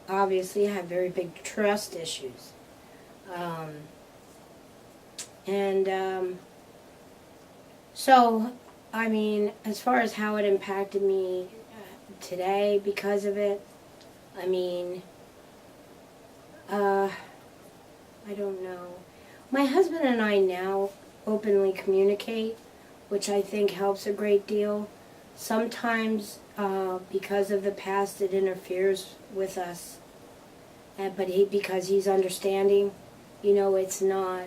obviously have very big trust issues. And so, I mean, as far as how it impacted me today because of it, I mean, I don't know. My husband and I now openly communicate, which I think helps a great deal. Sometimes, because of the past, it interferes with us. But because he's understanding, it's not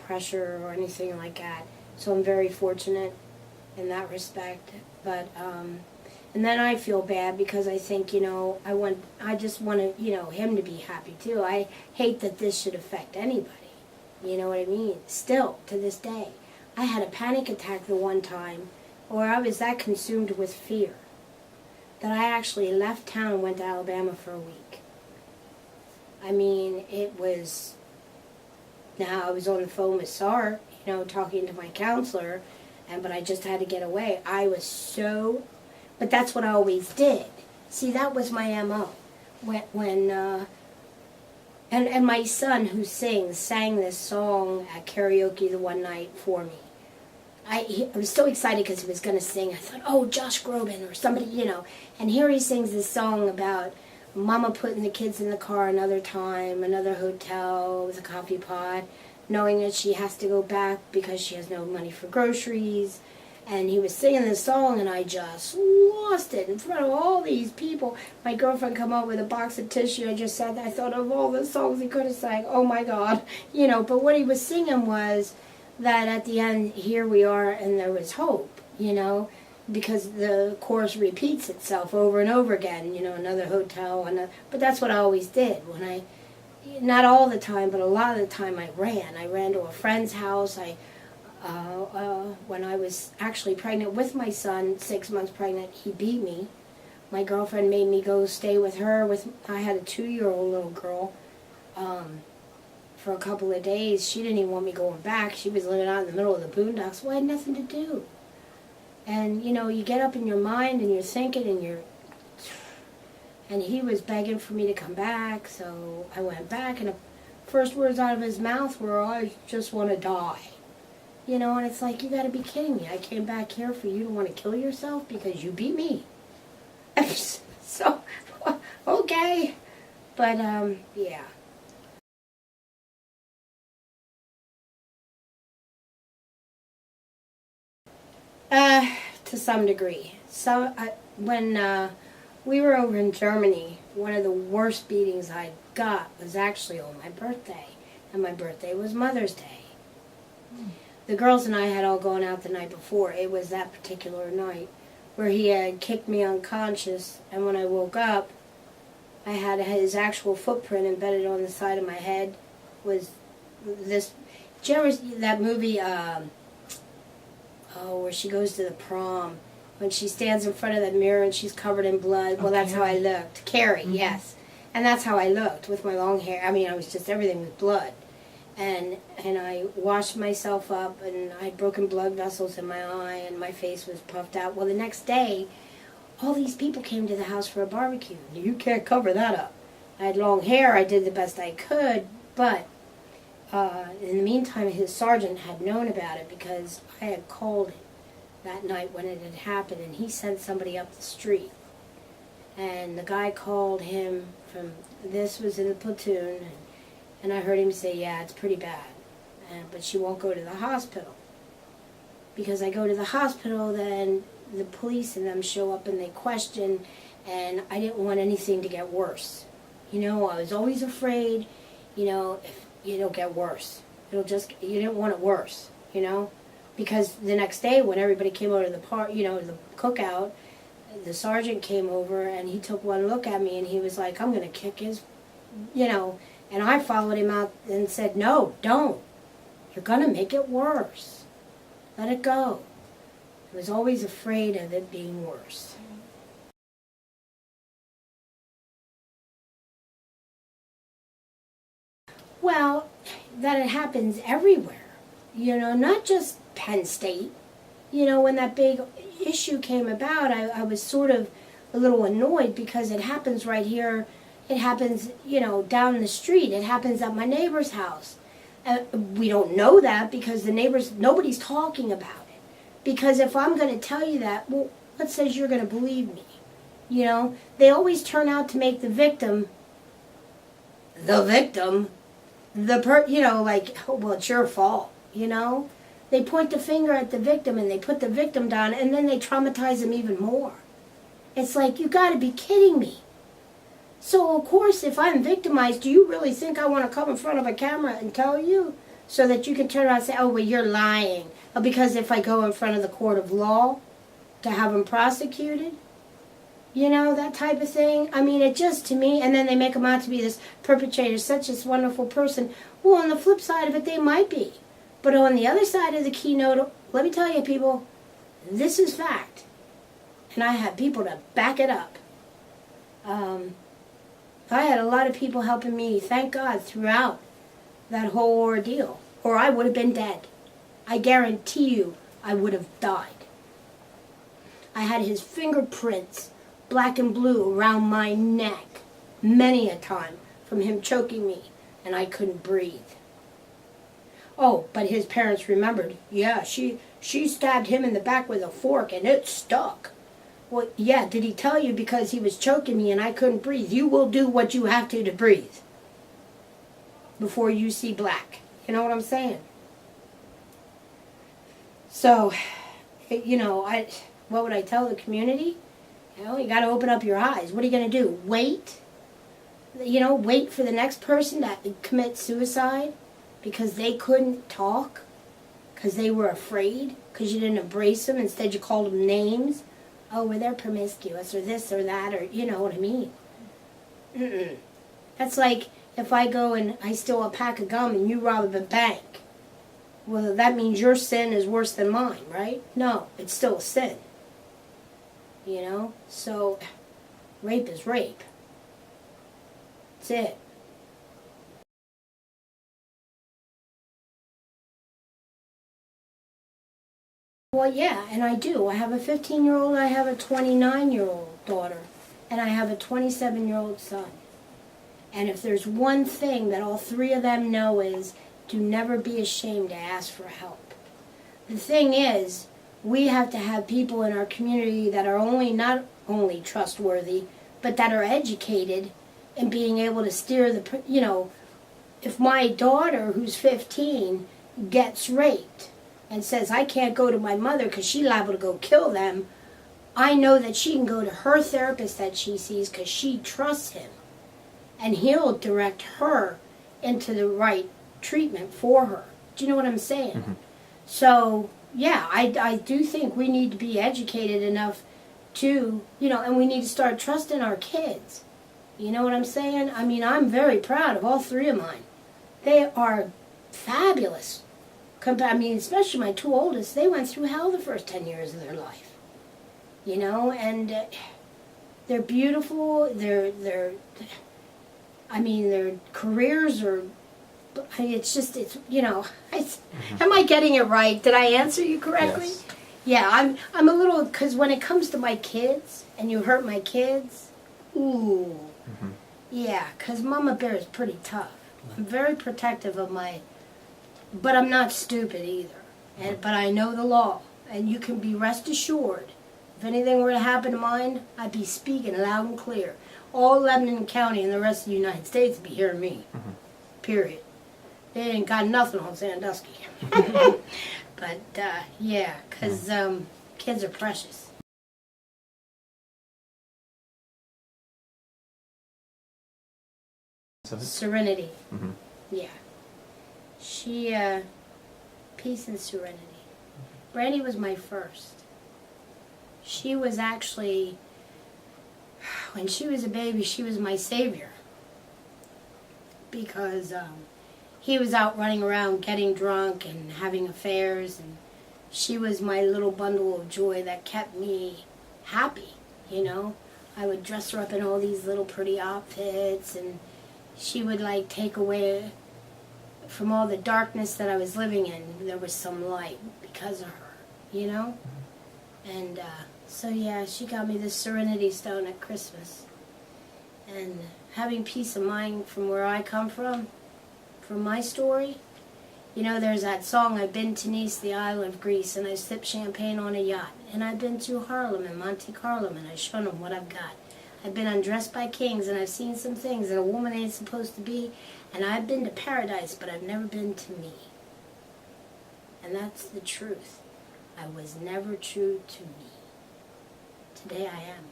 pressure or anything like that. So I'm very fortunate in that respect. But and then I feel bad because I think, I just want to, him to be happy too. I hate that this should affect anybody. You know what I mean? Still, to this day. I had a panic attack the one time, or I was that consumed with fear, that I actually left town and went to Alabama for a week. I mean, it was, now I was on the phone with SAR, talking to my counselor, but I just had to get away. I was so, but that's what I always did. See, that was my MO. And my son, who sings, sang this song at karaoke the one night for me. I was so excited because he was going to sing. I thought, oh, Josh Groban or somebody, And here he sings this song about Mama putting the kids in the car another time, another hotel with a coffee pot, knowing that she has to go back because she has no money for groceries. And he was singing this song, and I just lost it in front of all these people. My girlfriend come up with a box of tissue. I just said, I thought of all the songs he could have sang. Oh, my God. But what he was singing was that at the end, here we are, and there was hope, because the chorus repeats itself over and over again, another hotel, but that's what I always did. Not all the time, but a lot of the time I ran to a friend's house. When I was actually pregnant with my son, 6 months pregnant, he beat me. My girlfriend made me go stay with her. I had a 2-year-old little girl for a couple of days. She didn't even want me going back. She was living out in the middle of the boondocks, so I had nothing to do. And, you get up in your mind and you're thinking and he was begging for me to come back, so I went back, and the first words out of his mouth were, I just want to die. And it's like, you got to be kidding me. I came back here for you to want to kill yourself because you beat me. So, okay. But, yeah. To some degree. So, when we were over in Germany, one of the worst beatings I got was actually on my birthday. And my birthday was Mother's Day. The girls and I had all gone out the night before. It was that particular night where he had kicked me unconscious, and when I woke up, I had his actual footprint embedded on the side of my head. Was this? Did you ever see that movie? Where she goes to the prom, when she stands in front of the mirror and she's covered in blood. Well, that's how I looked. Carrie, yes, and that's how I looked with my long hair. I mean, I was just everything was blood. And I washed myself up, and I had broken blood vessels in my eye, and my face was puffed out. Well, the next day, all these people came to the house for a barbecue. You can't cover that up. I had long hair. I did the best I could, but in the meantime, his sergeant had known about it because I had called him that night when it had happened, and he sent somebody up the street. And the guy called him this was in the platoon, and I heard him say, yeah, it's pretty bad, but she won't go to the hospital. Because I go to the hospital, then the police and them show up and they question, and I didn't want anything to get worse. I was always afraid, if you don't get worse. You didn't want it worse, Because the next day when everybody came over to the the cookout, the sergeant came over and he took one look at me and he was like, I'm going to kick his, And I followed him out and said, no, don't. You're going to make it worse. Let it go. I was always afraid of it being worse. Well, that it happens everywhere. Not just Penn State. When that big issue came about, I was sort of a little annoyed because it happens right here. It happens, down the street. It happens at my neighbor's house. We don't know that because nobody's talking about it. Because if I'm going to tell you that, well, what says you're going to believe me? They always turn out to make the victim, like, oh, well, it's your fault, They point the finger at the victim and they put the victim down and then they traumatize them even more. It's like, you got to be kidding me. So, of course, if I'm victimized, do you really think I want to come in front of a camera and tell you so that you can turn around and say, oh, well, you're lying? Because if I go in front of the court of law to have them prosecuted, that type of thing. I mean, it just, to me, and then they make them out to be this perpetrator, such a wonderful person. Well, on the flip side of it, they might be. But on the other side of the keynote, let me tell you, people, this is fact. And I have people to back it up. I had a lot of people helping me, thank God, throughout that whole ordeal. Or I would have been dead. I guarantee you I would have died. I had his fingerprints, black and blue, around my neck, many a time, from him choking me, and I couldn't breathe. Oh, but his parents remembered, yeah, she stabbed him in the back with a fork, and it stuck. Well, yeah, did he tell you because he was choking me and I couldn't breathe? You will do what you have to breathe before you see black. You know what I'm saying? So, what would I tell the community? You got to open up your eyes. What are you going to do? Wait? Wait for the next person to commit suicide because they couldn't talk, because they were afraid, because you didn't embrace them. Instead, you called them names. Oh, well, they're promiscuous, or this or that, or you know what I mean. That's like if I go and I steal a pack of gum and you rob a bank. Well, that means your sin is worse than mine, right? No, it's still a sin. So rape is rape. That's it. Well, yeah, and I do. I have a 15-year-old, I have a 29-year-old daughter, and I have a 27-year-old son. And if there's one thing that all three of them know is, do never be ashamed to ask for help. The thing is, we have to have people in our community that are not only trustworthy, but that are educated in being able to steer if my daughter, who's 15, gets raped, and says, I can't go to my mother because she's liable to go kill them, I know that she can go to her therapist that she sees because she trusts him. And he'll direct her into the right treatment for her. Do you know what I'm saying? Mm-hmm. So, yeah, I do think we need to be educated enough to, and we need to start trusting our kids. You know what I'm saying? I mean, I'm very proud of all three of mine. They are fabulous. Especially my two oldest, they went through hell the first 10 years of their life. And they're beautiful. Their careers are, am I getting it right? Did I answer you correctly? Yes. Yeah, I'm a little, because when it comes to my kids, and you hurt my kids, ooh. Mm-hmm. Yeah, because Mama Bear is pretty tough. I'm very protective of but I'm not stupid either. But I know the law. And you can be rest assured, if anything were to happen to mine, I'd be speaking loud and clear. All Lebanon County and the rest of the United States would be hearing me. Mm-hmm. Period. They ain't got nothing on Sandusky. But, yeah, because kids are precious. Serenity. Mm-hmm. Yeah. She, peace and serenity. Brandy was my first. She was actually, when she was a baby, she was my savior. Because he was out running around getting drunk and having affairs, and she was my little bundle of joy that kept me happy, I would dress her up in all these little pretty outfits, and she would take away from all the darkness that I was living in. There was some light because of her, And So yeah, she got me this Serenity Stone at Christmas. And having peace of mind from where I come from my story, you know, there's that song, I've been to Nice, the Isle of Greece, and I sipped champagne on a yacht. And I've been to Harlem and Monte Carlo, and I've shown them what I've got. I've been undressed by kings, and I've seen some things that a woman ain't supposed to be. And I've been to paradise, but I've never been to me. And that's the truth. I was never true to me. Today I am.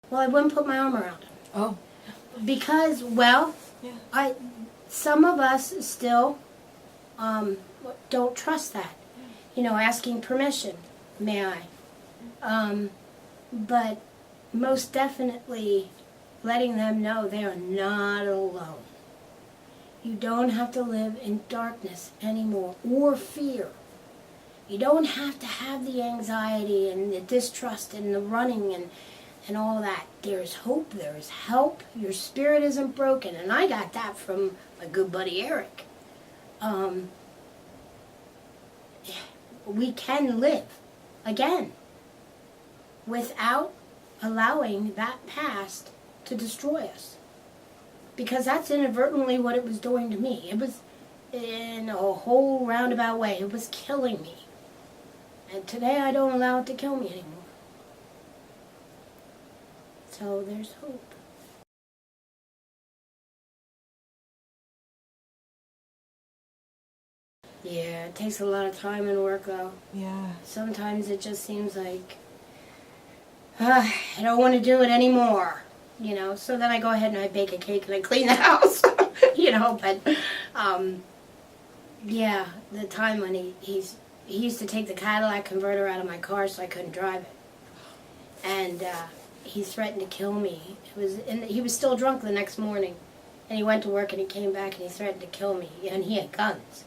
Well, I wouldn't put my arm around him. Oh. Because, well, Yeah. some of us still don't trust that. You know, asking permission, may I? But most definitely letting them know they are not alone. You don't have to live in darkness anymore or fear. You don't have to have the anxiety and the distrust and the running and all that. There's hope, there's help, your spirit isn't broken. And I got that from my good buddy Eric. We can live again without allowing that past to destroy us. Because that's inadvertently what it was doing to me. It was in a whole roundabout way. It was killing me. And today I don't allow it to kill me anymore. So there's hope. Yeah, it takes a lot of time and work though. Yeah. Sometimes it just seems like I don't want to do it anymore. You know, so then I go ahead and I bake a cake and I clean the house. You know, but yeah, the time when he used to take the Cadillac converter out of my car so I couldn't drive it. And he threatened to kill me. He was still drunk the next morning. And he went to work and he came back and he threatened to kill me. And he had guns.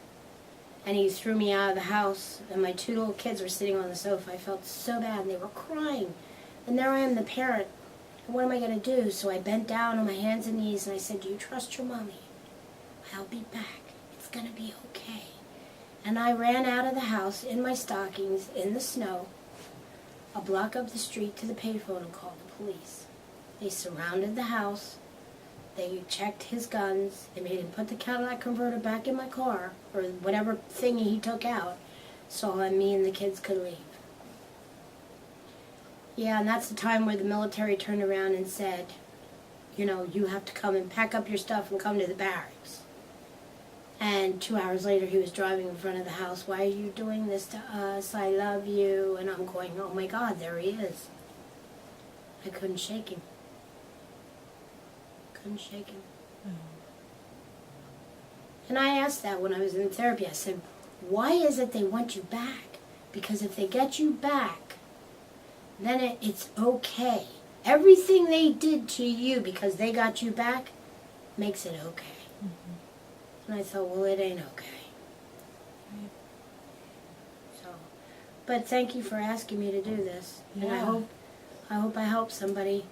And he threw me out of the house. And my two little kids were sitting on the sofa. I felt so bad and they were crying. And there I am, the parent. And what am I going to do? So I bent down on my hands and knees and I said, do you trust your mommy? I'll be back. It's going to be okay. And I ran out of the house in my stockings in the snow, a block up the street to the payphone and called the police. They surrounded the house. They checked his guns. They made him put the Cadillac converter back in my car, or whatever thing he took out, so me and the kids could leave. Yeah, and that's the time where the military turned around and said, you know, you have to come and pack up your stuff and come to the barracks. And 2 hours later, he was driving in front of the house. Why are you doing this to us? I love you. And I'm going, oh my God, there he is. I couldn't shake him. Couldn't shake him. And I asked that when I was in therapy. I said, why is it they want you back? Because if they get you back, then it's okay. Everything they did to you because they got you back makes it okay. Mm-hmm. And I thought, well, it ain't okay. Right. So, but thank you for asking me to do this. Yeah. And I hope I help somebody.